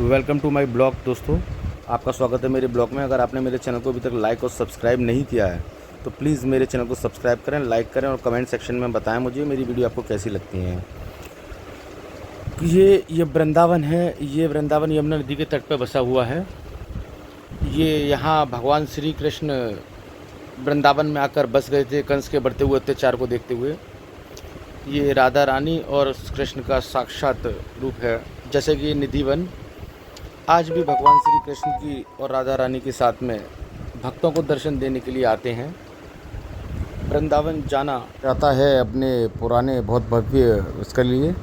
Welcome to my blog. दोस्तों, आपका स्वागत है मेरे ब्लॉग में। अगर आपने मेरे चैनल को अभी तक लाइक और सब्सक्राइब नहीं किया है तो प्लीज़ मेरे चैनल को सब्सक्राइब करें, लाइक करें और कमेंट सेक्शन में बताएं मुझे मेरी वीडियो आपको कैसी लगती हैं। ये वृंदावन है। ये वृंदावन यमुना नदी के तट पर बसा हुआ है। ये यहाँ भगवान श्री कृष्ण वृंदावन में आकर बस गए थे कंस के बढ़ते हुए अत्याचार को देखते हुए। ये राधा रानी और कृष्ण का साक्षात रूप है। जैसे कि ये निधिवन आज भी भगवान श्री कृष्ण की और राधा रानी के साथ में भक्तों को दर्शन देने के लिए आते हैं। वृंदावन जाना जाता है अपने पुराने बहुत भव्य उसके लिए,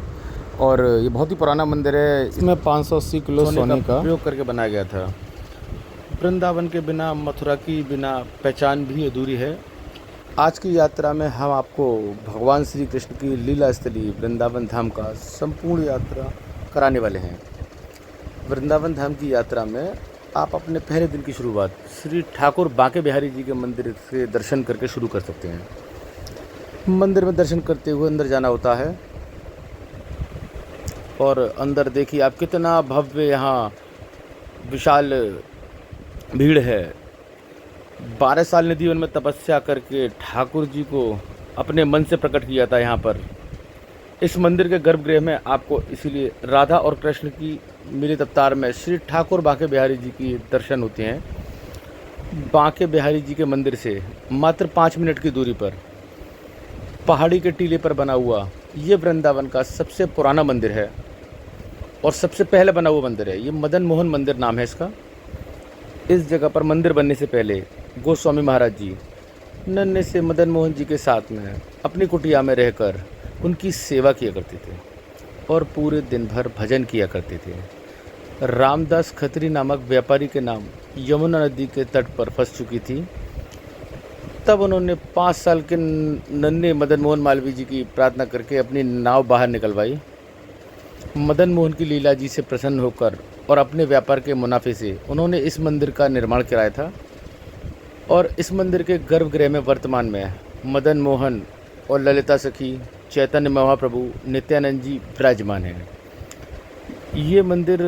और ये बहुत ही पुराना मंदिर है। इसमें 580 किलो सोने का प्रयोग करके बनाया गया था। वृंदावन के बिना, मथुरा की बिना पहचान भी अधूरी है। आज की यात्रा में हम आपको भगवान श्री कृष्ण की लीला स्थली वृंदावन धाम का संपूर्ण यात्रा कराने वाले हैं। वृंदावन धाम की यात्रा में आप अपने पहले दिन की शुरुआत श्री ठाकुर बांके बिहारी जी के मंदिर से दर्शन करके शुरू कर सकते हैं। मंदिर में दर्शन करते हुए अंदर जाना होता है, और अंदर देखिए आप कितना भव्य यहाँ विशाल भीड़ है। 12 साल निधिवन में तपस्या करके ठाकुर जी को अपने मन से प्रकट किया था यहाँ पर। इस मंदिर के गर्भगृह में आपको इसीलिए राधा और कृष्ण की मिलित अवतार में श्री ठाकुर बांके बिहारी जी की दर्शन होते हैं। बांके बिहारी जी के मंदिर से मात्र 5 मिनट की दूरी पर पहाड़ी के टीले पर बना हुआ ये वृंदावन का सबसे पुराना मंदिर है और सबसे पहले बना हुआ मंदिर है। ये मदन मोहन मंदिर नाम है इसका। इस जगह पर मंदिर बनने से पहले गोस्वामी महाराज जी नन्हे से मदन मोहन जी के साथ में अपनी कुटिया में रहकर उनकी सेवा किया करते थे और पूरे दिन भर भजन किया करते थे। रामदास खत्री नामक व्यापारी के नाम यमुना नदी के तट पर फंस चुकी थी। तब उन्होंने 5 साल के नन्हे मदन मोहन मालवीय जी की प्रार्थना करके अपनी नाव बाहर निकलवाई। मदन मोहन की लीला जी से प्रसन्न होकर और अपने व्यापार के मुनाफे से उन्होंने इस मंदिर का निर्माण कराया था। और इस मंदिर के गर्भगृह में वर्तमान में मदन मोहन और ललिता सखी, चैतन्य महाप्रभु, नित्यानंद जी विराजमान हैं। ये मंदिर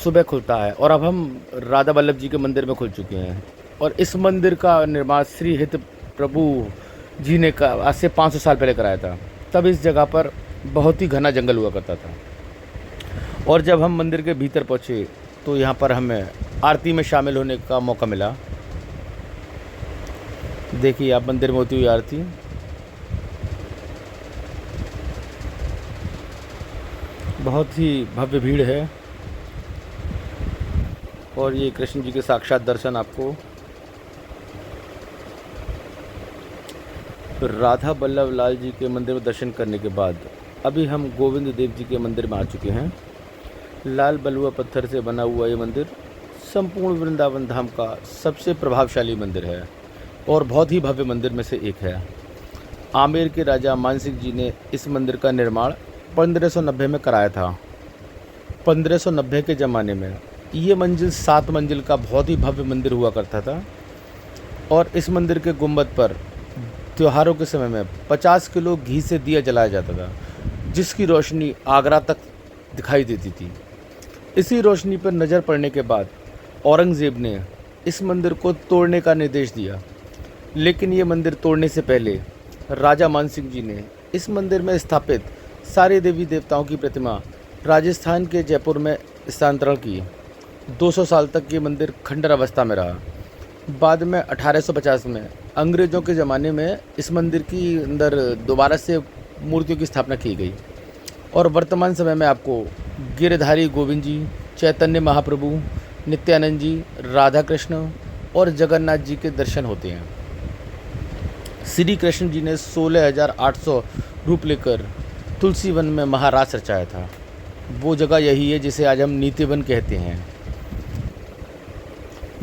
सुबह खुलता है और अब हम राधा वल्लभ जी के मंदिर में खुल चुके हैं। और इस मंदिर का निर्माण श्री हित प्रभु जी ने आज से 500 साल पहले कराया था। तब इस जगह पर बहुत ही घना जंगल हुआ करता था। और जब हम मंदिर के भीतर पहुँचे तो यहाँ पर हमें आरती में शामिल होने का मौका मिला। देखिए आप मंदिर में होती हुई आरती। बहुत ही भव्य भीड़ है और ये कृष्ण जी के साक्षात दर्शन आपको राधा वल्लभ लाल जी के मंदिर में दर्शन करने के बाद अभी हम गोविंद देव जी के मंदिर में आ चुके हैं। लाल बलुआ पत्थर से बना हुआ ये मंदिर संपूर्ण वृंदावन धाम का सबसे प्रभावशाली मंदिर है और बहुत ही भव्य मंदिर में से एक है। आमेर के राजा मानसिंह जी ने इस मंदिर का निर्माण 1590 में कराया था। 1590 के ज़माने में ये मंजिल 7 मंजिल का बहुत ही भव्य मंदिर हुआ करता था। और इस मंदिर के गुंबद पर त्योहारों के समय में 50 किलो घी से दिया जलाया जाता था, जिसकी रोशनी आगरा तक दिखाई देती थी। इसी रोशनी पर नज़र पड़ने के बाद औरंगज़ेब ने इस मंदिर को तोड़ने का निर्देश दिया। लेकिन ये मंदिर तोड़ने से पहले राजा मानसिंह जी ने इस मंदिर में स्थापित सारे देवी देवताओं की प्रतिमा राजस्थान के जयपुर में स्थानांतरण की। 200 साल तक ये मंदिर खंडर अवस्था में रहा। बाद में 1850 में अंग्रेज़ों के ज़माने में इस मंदिर की अंदर दोबारा से मूर्तियों की स्थापना की गई। और वर्तमान समय में आपको गिरधारी गोविंद जी, चैतन्य महाप्रभु, नित्यानंद जी, राधा कृष्ण और जगन्नाथ जी के दर्शन होते हैं। श्री कृष्ण जी ने 16,800 रूप लेकर तुलसी वन में महारास रचाया था। वो जगह यही है जिसे आज हम नीतिवन कहते हैं।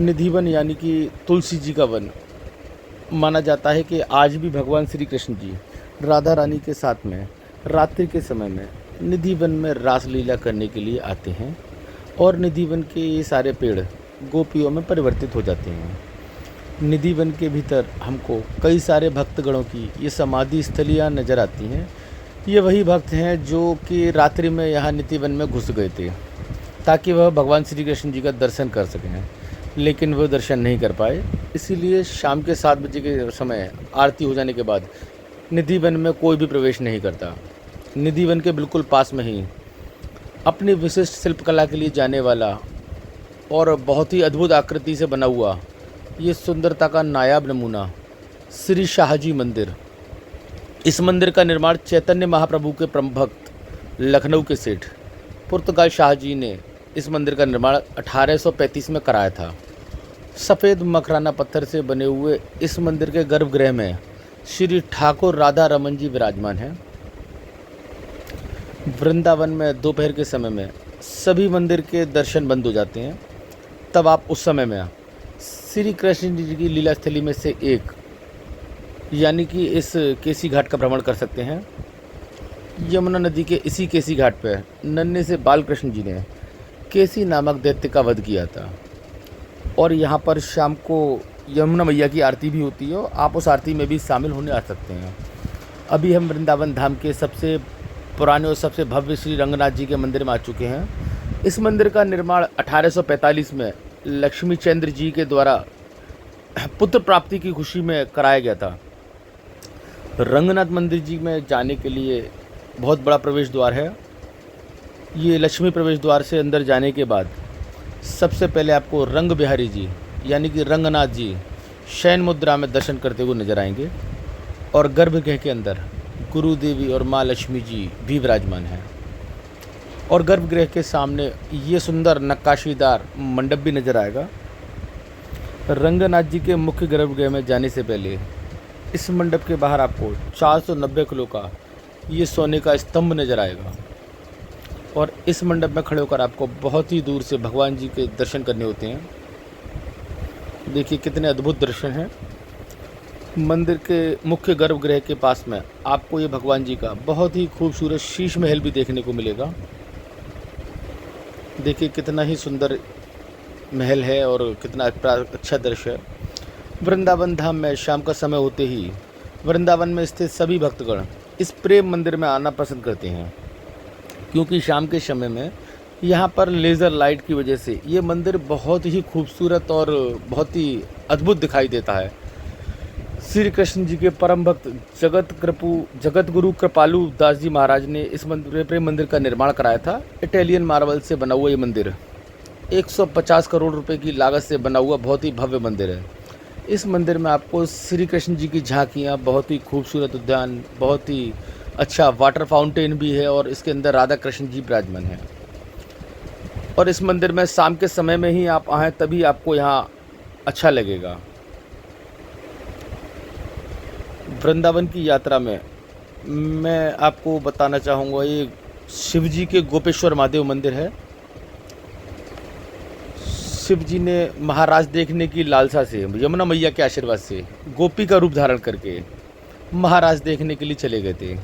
निधिवन यानी कि तुलसी जी का वन माना जाता है कि आज भी भगवान श्री कृष्ण जी राधा रानी के साथ में रात्रि के समय में निधिवन में रासलीला करने के लिए आते हैं। और निधिवन के ये सारे पेड़ गोपियों में परिवर्तित हो जाते हैं। निधिवन के भीतर हमको कई सारे भक्तगणों की ये समाधि स्थलियाँ नज़र आती हैं। ये वही भक्त हैं जो कि रात्रि में यहाँ निधिवन में घुस गए थे। ताकि वह भगवान श्री कृष्ण जी का दर्शन कर सकें, लेकिन वह दर्शन नहीं कर पाए। इसीलिए शाम के 7 बजे के समय आरती हो जाने के बाद निधि वन में कोई भी प्रवेश नहीं करता। निधि वन के बिल्कुल पास में ही अपनी विशिष्ट शिल्पकला के लिए जाने वाला और बहुत ही अद्भुत आकृति से बना हुआ ये सुंदरता का नायाब नमूना श्री शाहजी मंदिर। इस मंदिर का निर्माण चैतन्य महाप्रभु के परम भक्त लखनऊ के सेठ पुर्तगाल शाहजी ने इस मंदिर का निर्माण 1835 में कराया था। सफ़ेद मकराना पत्थर से बने हुए इस मंदिर के गर्भगृह में श्री ठाकुर राधा रमन जी विराजमान हैं। वृंदावन में दोपहर के समय में सभी मंदिर के दर्शन बंद हो जाते हैं। तब आप उस समय में श्री कृष्ण जी की लीला स्थली में से एक यानी कि इस केसी घाट का भ्रमण कर सकते हैं। यमुना नदी के इसी केसी घाट पर नन्हे से बालकृष्ण जी ने केसी नामक दैत्य का वध किया था और यहाँ पर शाम को यमुना मैया की आरती भी होती है और आप उस आरती में भी शामिल होने आ सकते हैं। अभी हम वृंदावन धाम के सबसे पुराने और सबसे भव्य श्री रंगनाथ जी के मंदिर में आ चुके हैं। इस मंदिर का निर्माण 1845 में लक्ष्मी चंद्र जी के द्वारा पुत्र प्राप्ति की खुशी में कराया गया था। रंगनाथ मंदिर जी में जाने के लिए बहुत बड़ा प्रवेश द्वार है। ये लक्ष्मी प्रवेश द्वार से अंदर जाने के बाद सबसे पहले आपको रंग बिहारी जी यानी कि रंगनाथ जी शयन मुद्रा में दर्शन करते हुए नजर आएंगे और गर्भगृह के अंदर गुरु देवी और माँ लक्ष्मी जी भी विराजमान हैं और गर्भगृह के सामने ये सुंदर नक्काशीदार मंडप भी नजर आएगा। रंगनाथ जी के मुख्य गर्भगृह में जाने से पहले इस मंडप के बाहर आपको 490 किलो का ये सोने का स्तंभ नजर आएगा और इस मंडप में खड़े होकर आपको बहुत ही दूर से भगवान जी के दर्शन करने होते हैं। देखिए कितने अद्भुत दर्शन हैं। मंदिर के मुख्य गर्भगृह के पास में आपको ये भगवान जी का बहुत ही खूबसूरत शीश महल भी देखने को मिलेगा। देखिए कितना ही सुंदर महल है और कितना अच्छा दृश्य है। वृंदावन धाम में शाम का समय होते ही वृंदावन में स्थित सभी भक्तगण इस प्रेम मंदिर में आना पसंद करते हैं, क्योंकि शाम के समय में यहाँ पर लेज़र लाइट की वजह से ये मंदिर बहुत ही खूबसूरत और बहुत ही अद्भुत दिखाई देता है। श्री कृष्ण जी के परम भक्त जगत गुरु कृपालु दास जी महाराज ने इस मंदिर प्रेम मंदिर का निर्माण कराया था। इटालियन मार्बल से बना हुआ ये मंदिर 150 करोड़ रुपए की लागत से बना हुआ बहुत ही भव्य मंदिर है। इस मंदिर में आपको श्री कृष्ण जी की झांकियाँ, बहुत ही खूबसूरत उद्यान, बहुत ही अच्छा वाटर फाउंटेन भी है और इसके अंदर राधा कृष्ण जी विराजमान हैं। और इस मंदिर में शाम के समय में ही आप आएँ तभी आपको यहाँ अच्छा लगेगा। वृंदावन की यात्रा में मैं आपको बताना चाहूँगा ये शिव जी के गोपेश्वर महादेव मंदिर है। शिव जी ने महाराज देखने की लालसा से यमुना मैया के आशीर्वाद से गोपी का रूप धारण करके महाराज देखने के लिए चले गए थे।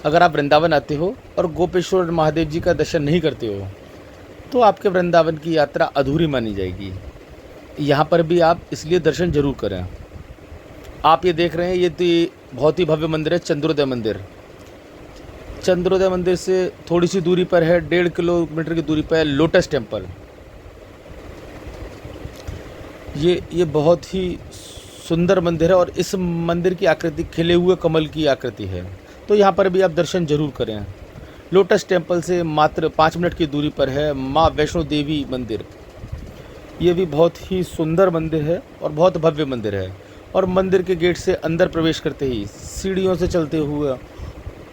अगर आप वृंदावन आते हो और गोपेश्वर महादेव जी का दर्शन नहीं करते हो तो आपके वृंदावन की यात्रा अधूरी मानी जाएगी। यहाँ पर भी आप इसलिए दर्शन जरूर करें। आप ये देख रहे हैं, ये तो बहुत ही भव्य मंदिर है, चंद्रोदय मंदिर। चंद्रोदय मंदिर से थोड़ी सी दूरी पर है, 1.5 किलोमीटर की दूरी पर है लोटस टेम्पल। ये बहुत ही सुंदर मंदिर है और इस मंदिर की आकृति खिले हुए कमल की आकृति है, तो यहाँ पर भी आप दर्शन जरूर करें। लोटस टेम्पल से मात्र 5 मिनट की दूरी पर है माँ वैष्णो देवी मंदिर। ये भी बहुत ही सुंदर मंदिर है और बहुत भव्य मंदिर है और मंदिर के गेट से अंदर प्रवेश करते ही सीढ़ियों से चलते हुए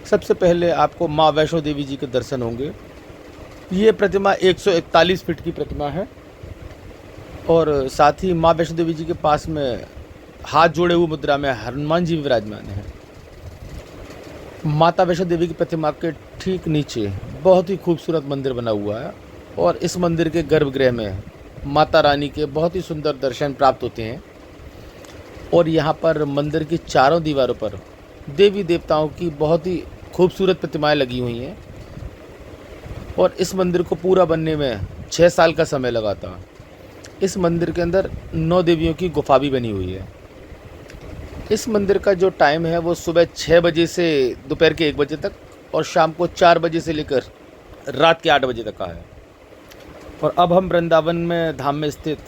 सबसे पहले आपको माँ वैष्णो देवी जी के दर्शन होंगे। ये प्रतिमा 141 फीट की प्रतिमा है और साथ ही माँ वैष्णो देवी जी के पास में हाथ जोड़े हुए मुद्रा में हनुमान जी विराजमान हैं। माता वैष्णो देवी की प्रतिमा के ठीक नीचे बहुत ही खूबसूरत मंदिर बना हुआ है और इस मंदिर के गर्भगृह में माता रानी के बहुत ही सुंदर दर्शन प्राप्त होते हैं। और यहाँ पर मंदिर की चारों दीवारों पर देवी देवताओं की बहुत ही खूबसूरत प्रतिमाएं लगी हुई हैं और इस मंदिर को पूरा बनने में 6 साल का समय लगा था। इस मंदिर के अंदर 9 देवियों की गुफा भी बनी हुई है। इस मंदिर का जो टाइम है वो सुबह 6 बजे से दोपहर के 1 बजे तक और शाम को 4 बजे से लेकर रात के 8 बजे तक का है। और अब हम वृंदावन में धाम में स्थित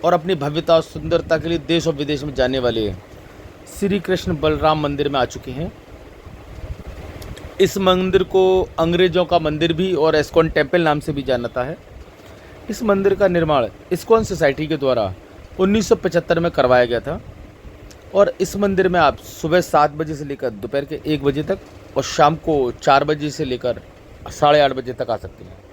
और अपनी भव्यता और सुंदरता के लिए देश और विदेश में जाने वाले श्री कृष्ण बलराम मंदिर में आ चुके हैं। इस मंदिर को अंग्रेजों का मंदिर भी और इस्कॉन टेम्पल नाम से भी जाना है। इस मंदिर का निर्माण इस्कॉन सोसाइटी के द्वारा 1975 में करवाया गया था और इस मंदिर में आप सुबह 7 बजे से लेकर दोपहर के 1 बजे तक और शाम को 4 बजे से लेकर 8:30 बजे तक आ सकते हैं।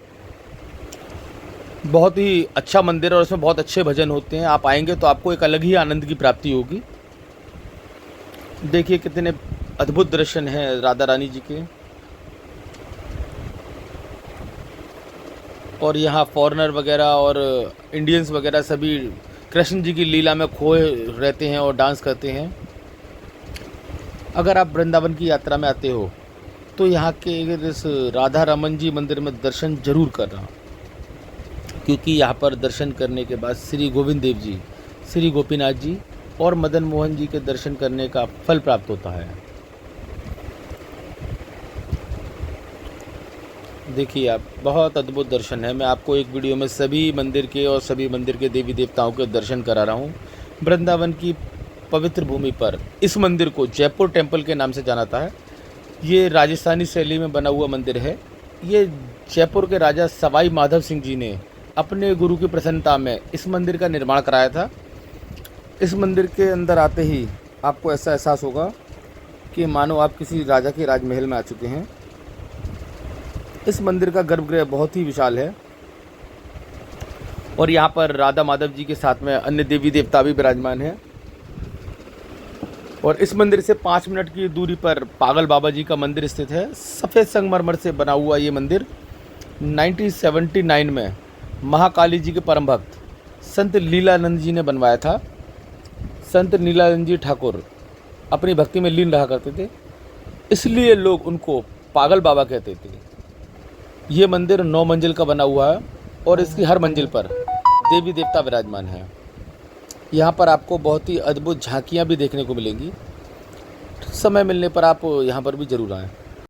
बहुत ही अच्छा मंदिर है और इसमें बहुत अच्छे भजन होते हैं। आप आएंगे तो आपको एक अलग ही आनंद की प्राप्ति होगी। देखिए कितने अद्भुत दर्शन हैं राधा रानी जी के। और यहाँ फॉरेनर वगैरह और इंडियंस वगैरह सभी कृष्ण जी की लीला में खोए रहते हैं और डांस करते हैं। अगर आप वृंदावन की यात्रा में आते हो तो यहाँ के इस राधा रमन जी मंदिर में दर्शन जरूर करना, क्योंकि यहाँ पर दर्शन करने के बाद श्री गोविंद देव जी, श्री गोपीनाथ जी और मदन मोहन जी के दर्शन करने का फल प्राप्त होता है। देखिए आप, बहुत अद्भुत दर्शन है। मैं आपको एक वीडियो में सभी मंदिर के और सभी मंदिर के देवी देवताओं के दर्शन करा रहा हूँ। वृंदावन की पवित्र भूमि पर इस मंदिर को जयपुर टेम्पल के नाम से जाना जाता है। ये राजस्थानी शैली में बना हुआ मंदिर है। ये जयपुर के राजा सवाई माधव सिंह जी ने अपने गुरु की प्रसन्नता में इस मंदिर का निर्माण कराया था। इस मंदिर के अंदर आते ही आपको ऐसा एहसास होगा कि मानो आप किसी राजा के राजमहल में आ चुके हैं। इस मंदिर का गर्भगृह बहुत ही विशाल है और यहाँ पर राधा माधव जी के साथ में अन्य देवी देवता भी विराजमान हैं। और इस मंदिर से 5 मिनट की दूरी पर पागल बाबा जी का मंदिर स्थित है। सफ़ेद संगमरमर से बना हुआ ये मंदिर 1979 में महाकाली जी के परम भक्त संत लीलानंद जी ने बनवाया था। संत लीलानंद जी ठाकुर अपनी भक्ति में लीन रहा करते थे, इसलिए लोग उनको पागल बाबा कहते थे। ये मंदिर 9 मंजिल का बना हुआ है और इसकी हर मंजिल पर देवी देवता विराजमान है। यहाँ पर आपको बहुत ही अद्भुत झांकियाँ भी देखने को मिलेंगी। समय मिलने पर आप यहाँ पर भी ज़रूर आएँ।